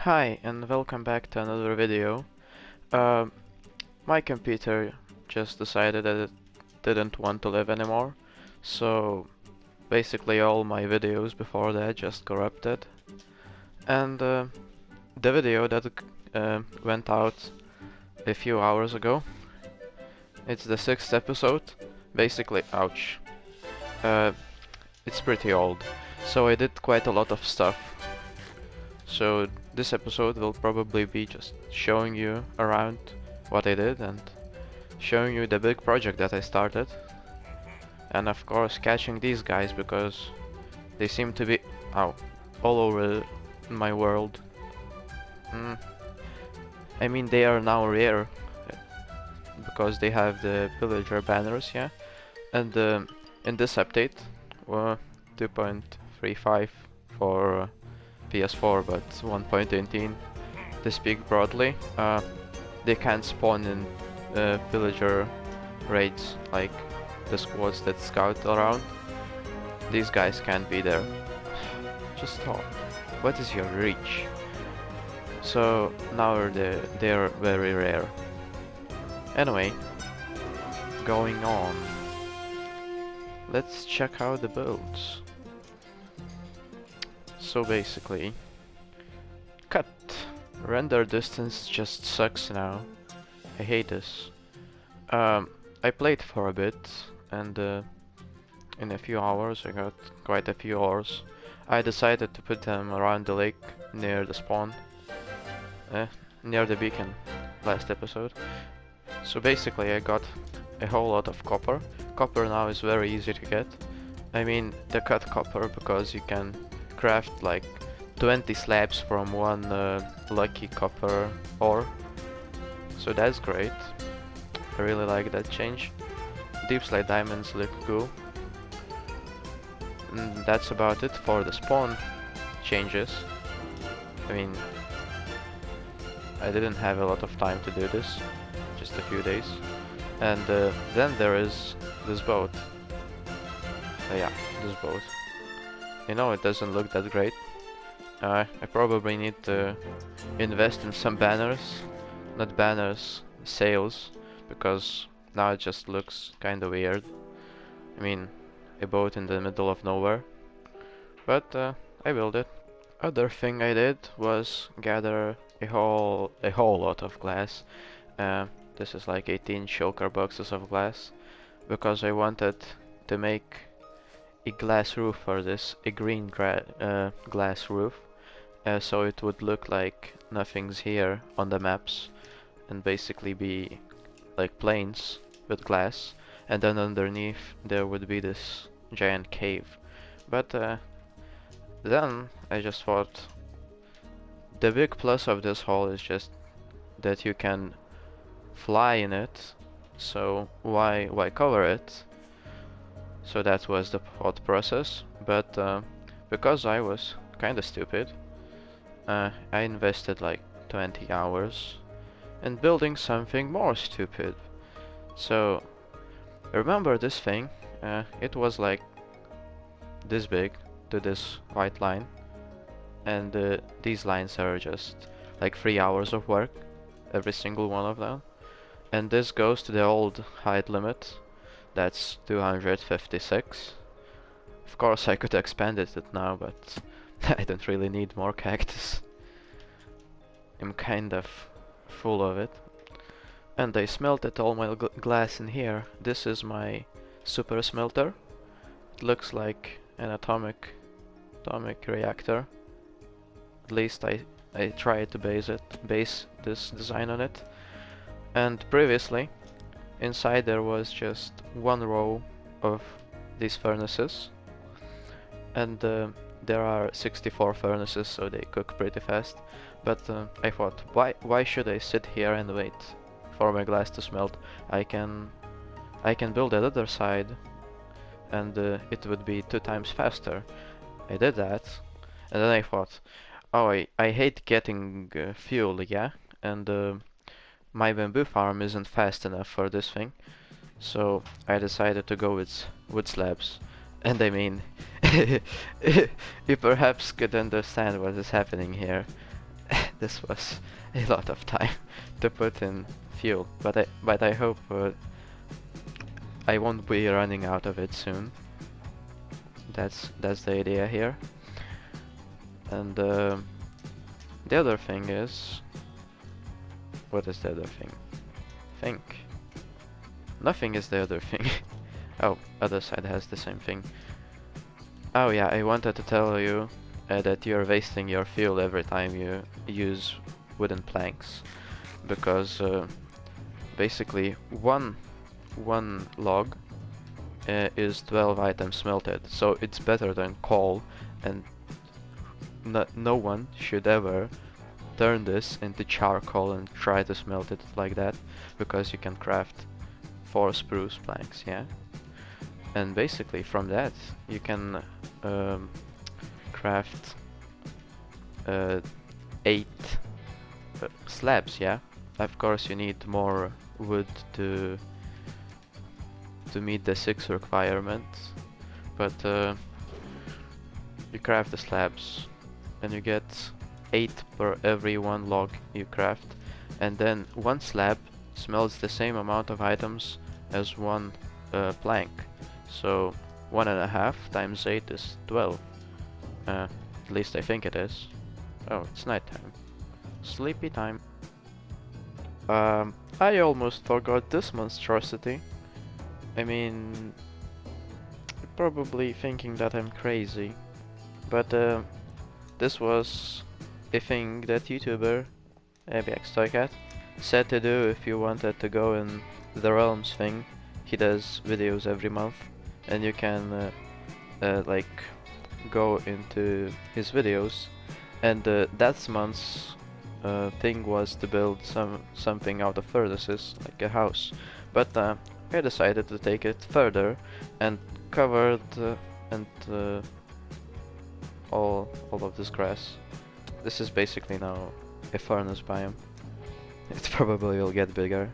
Hi and welcome back to another video. Uh, my computer just decided that it didn't want to live anymore, so basically all my videos before that just corrupted. And the video that went out a few hours ago, it's the 6th episode. Basically, ouch. Uh, it's pretty old, so I did quite a lot of stuff. So this episode will probably be just showing you around what I did and showing you the big project that I started. And of course catching these guys because they seem to be all over my world. Mm, I mean they are now rare because they have the villager banners, yeah. And in this update, 2.35 for PS4 but 1.18 to speak broadly, they can't spawn in villager raids like the squads that scout around. These guys can't be there. Just stop. What is your reach? So now they're very rare. Anyway, going on. Let's check out the builds. So basically, cut. Render distance just sucks now. I hate this. I played for a bit, and in a few hours I got quite a few ores. I decided to put them around the lake near the spawn, near the beacon last episode. So basically I got a whole lot of copper. Copper now is very easy to get. I mean the cut copper, because you can craft like 20 slabs from one lucky copper ore. So that's great. I really like that change. Deep slate diamonds look cool. And that's about it for the spawn changes. I mean, I didn't have a lot of time to do this, just a few days. And then there is this boat. Yeah, this boat. You know, it doesn't look that great. I probably need to invest in some banners. Not banners, sails, because now it just looks kinda weird. I mean, a boat in the middle of nowhere. But I built it. Other thing I did was gather a whole lot of glass. This is like 18 shulker boxes of glass, because I wanted to make a glass roof for this, a green glass roof, so it would look like nothing's here on the maps and basically be like plains with glass, and then underneath there would be this giant cave. But then I just thought the big plus of this hole is just that you can fly in it, so why cover it? So that was the thought process. But because I was kinda stupid, I invested like 20 hours in building something more stupid. So remember this thing? It was like this big to this white line, and these lines are just like 3 hours of work, every single one of them. And this goes to the old height limit, that's 256. Of course I could expand it now, but I don't really need more cactus. I'm kind of full of it. And I smelted all my glass in here. This is my super smelter. It looks like an atomic reactor. At least I tried to base this design on it. And previously, inside there was just one row of these furnaces, and there are 64 furnaces, so they cook pretty fast. But I thought, why should I sit here and wait for my glass to smelt? I can build the other side, and it would be 2 times faster. I did that, and then I thought, oh, I hate getting fuel, yeah, and my bamboo farm isn't fast enough for this thing, so I decided to go with wood slabs. And I mean, you perhaps could understand what is happening here. this was a lot of time to put in fuel, but I hope I won't be running out of it soon. That's the idea here. And the other thing is, what is the other thing? Think. Nothing is the other thing. Oh, other side has the same thing. Oh yeah, I wanted to tell you that you're wasting your fuel every time you use wooden planks, because basically one log is 12 items smelted, so it's better than coal, and no one should ever turn this into charcoal and try to smelt it like that, because you can craft 4 spruce planks, yeah? And basically from that you can craft 8 slabs, yeah? Of course you need more wood to meet the 6 requirements, but you craft the slabs and you get 8 per every 1 log you craft, and then 1 slab smelts the same amount of items as 1 plank. So 1.5 times 8 is 12. At least I think it is. Oh, it's nighttime. Sleepy time. I almost forgot this monstrosity. I mean, probably thinking that I'm crazy, but this was a thing that YouTuber ABXToyCat said to do if you wanted to go in the Realms thing. He does videos every month, and you can like go into his videos, and that month's thing was to build something out of furnaces, like a house. But I decided to take it further and covered and all of this grass. This is basically now a furnace biome. It probably will get bigger,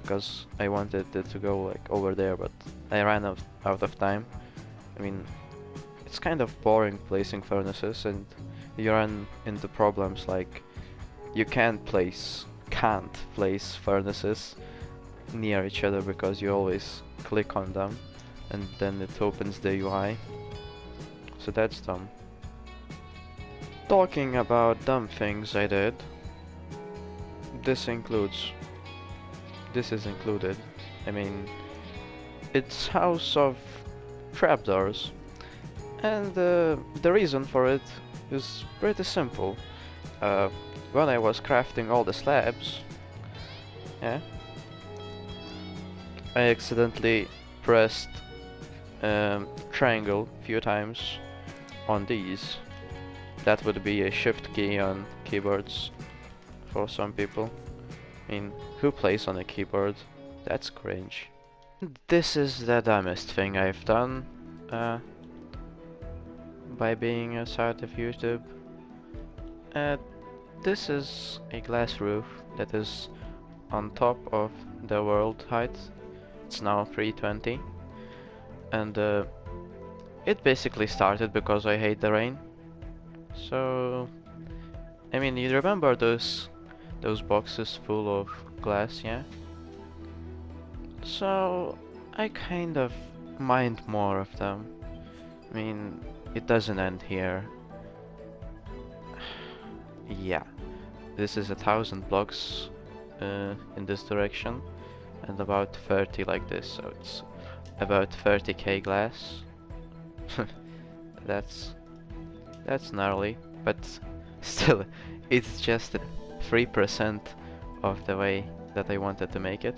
because I wanted it to go like over there, but I ran out of time. I mean, it's kind of boring placing furnaces, and you run into problems like you can't place furnaces near each other because you always click on them and then it opens the UI. So that's dumb. Talking about dumb things I did, this is included. I mean, it's House of Trapdoors, and the reason for it is pretty simple. When I was crafting all the slabs, yeah, I accidentally pressed triangle a few times on these. That would be a shift key on keyboards for some people. I mean, who plays on a keyboard? That's cringe. This is the dumbest thing I've done by being outside of YouTube. This is a glass roof that is on top of the world height. It's now 320, and it basically started because I hate the rain. So, I mean, you remember those boxes full of glass, yeah? So, I kind of mined more of them. I mean, it doesn't end here. Yeah, this is 1,000 blocks in this direction, and about 30 like this, so it's about 30k glass. That's gnarly, but still, it's just 3% of the way that I wanted to make it.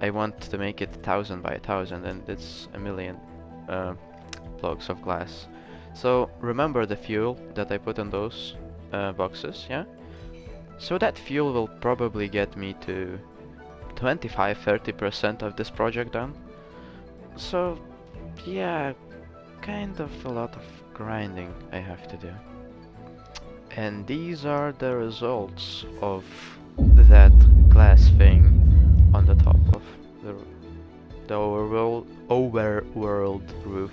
I want to make it 1,000 by 1,000, and it's 1,000,000 blocks of glass. So remember the fuel that I put in those boxes, yeah? So that fuel will probably get me to 25-30% of this project done. So yeah, kind of a lot of grinding I have to do. And these are the results of that glass thing on the top of the overworld roof.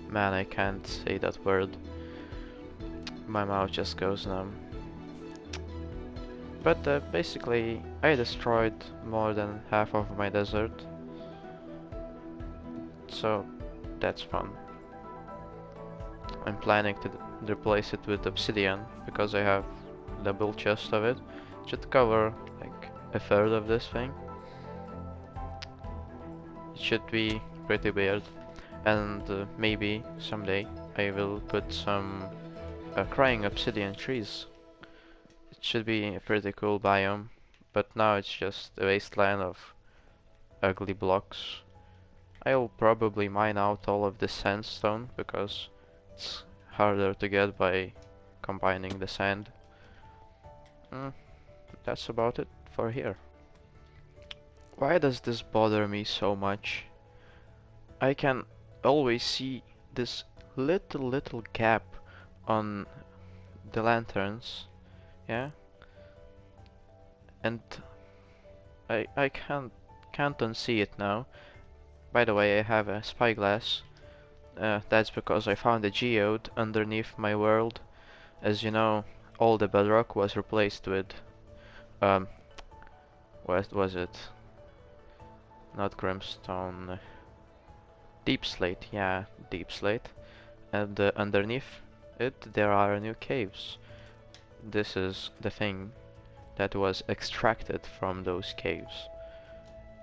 Man, I can't say that word. My mouth just goes numb. But basically, I destroyed more than half of my desert, so that's fun. I'm planning to replace it with obsidian because I have double chest of it. Should cover like a third of this thing. It should be pretty weird, and maybe someday I will put some crying obsidian trees. It should be a pretty cool biome, but now it's just a wasteland of ugly blocks. I'll probably mine out all of the sandstone because it's harder to get by combining the sand. That's about it for here. Why does this bother me so much? I can always see this little gap on the lanterns, yeah? And I can't unsee it now. By the way, I have a spyglass. That's because I found a geode underneath my world. As you know, all the bedrock was replaced with um what was it? Not Grimstone. Deep slate, yeah, deep slate. And underneath it there are new caves. This is the thing that was extracted from those caves.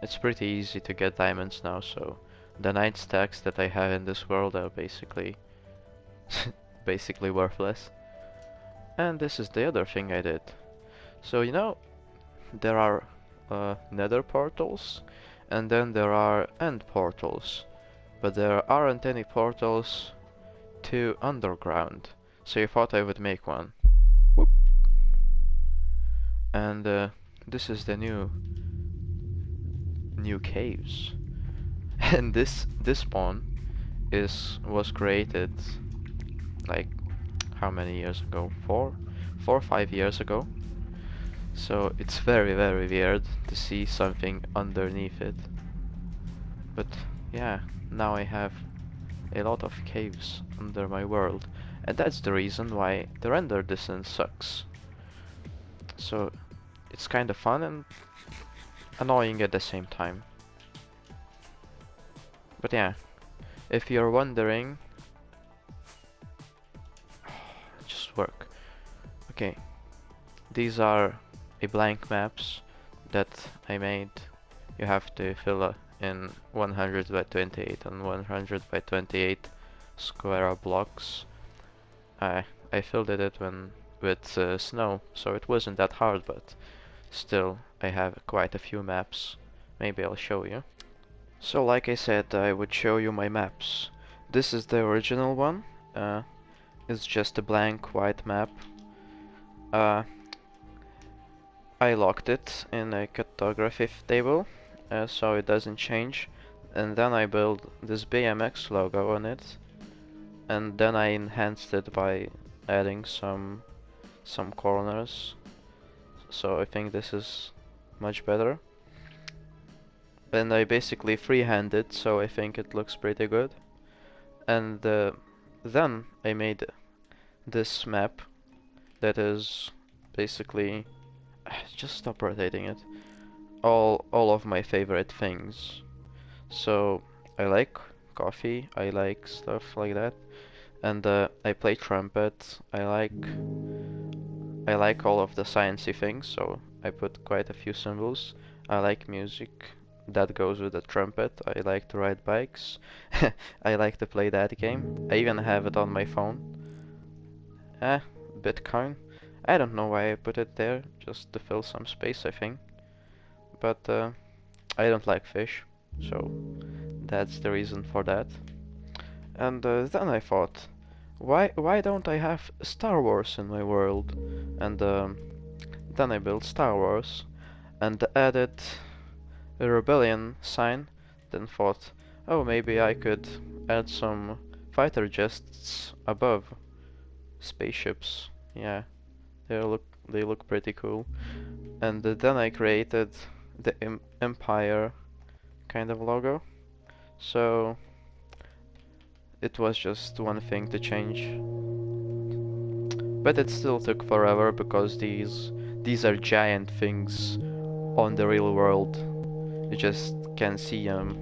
It's pretty easy to get diamonds now, so the 9 stacks that I have in this world are basically basically worthless. And this is the other thing I did. So you know, there are nether portals, and then there are end portals, but there aren't any portals to underground, so I thought I would make one. Whoop. And this is the new caves. And this spawn was created like how many years ago? 4 or 5 years ago. So it's very weird to see something underneath it. But yeah, now I have a lot of caves under my world, and that's the reason why the render distance sucks. So it's kind of fun and annoying at the same time. But yeah, if you're wondering, just work. Okay, these are a blank maps that I made. You have to fill in 100 by 28 and 100 by 28 square blocks. I filled it with snow, so it wasn't that hard, but still I have quite a few maps. Maybe I'll show you. So like I said, I would show you my maps. This is the original one. It's just a blank white map. I locked it in a cartography table, so it doesn't change, and then I built this BMX logo on it, and then I enhanced it by adding some corners, so I think this is much better. And I basically freehanded, so I think it looks pretty good. And then I made this map that is basically just stop rotating it. All of my favorite things. So I like coffee, I like stuff like that, and I play trumpet. I like all of the sciencey things, so I put quite a few symbols. I like music. That goes with the trumpet. I like to ride bikes. I like to play that game. I even have it on my phone. Bitcoin. I don't know why I put it there, just to fill some space, I think. But I don't like fish, so that's the reason for that. And then I thought, why don't I have Star Wars in my world? And then I built Star Wars and added a rebellion sign. Then thought, oh, maybe I could add some fighter jets above spaceships. Yeah, they look pretty cool. And then I created the Empire kind of logo. So it was just one thing to change. But it still took forever because these are giant things on the real world. You just can see them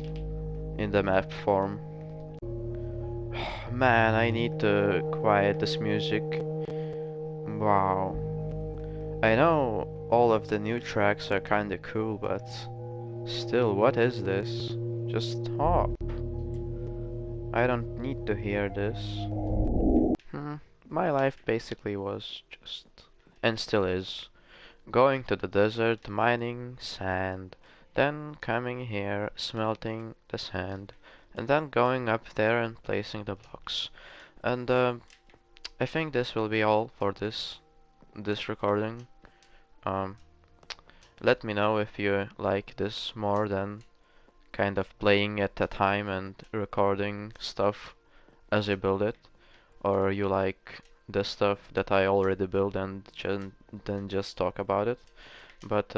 in the map form. Man, I need to quiet this music. Wow. I know all of the new tracks are kinda cool, but still, what is this? Just stop. I don't need to hear this. My life basically was just, and still is, going to the desert, mining sand, then coming here, smelting the sand, and then going up there and placing the blocks. And I think this will be all for this recording. Um, Let me know if you like this more than kind of playing at a time and recording stuff as I build it, or you like the stuff that I already built and then just talk about it. But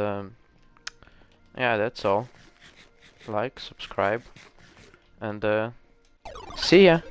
yeah, that's all. Like, subscribe, and see ya!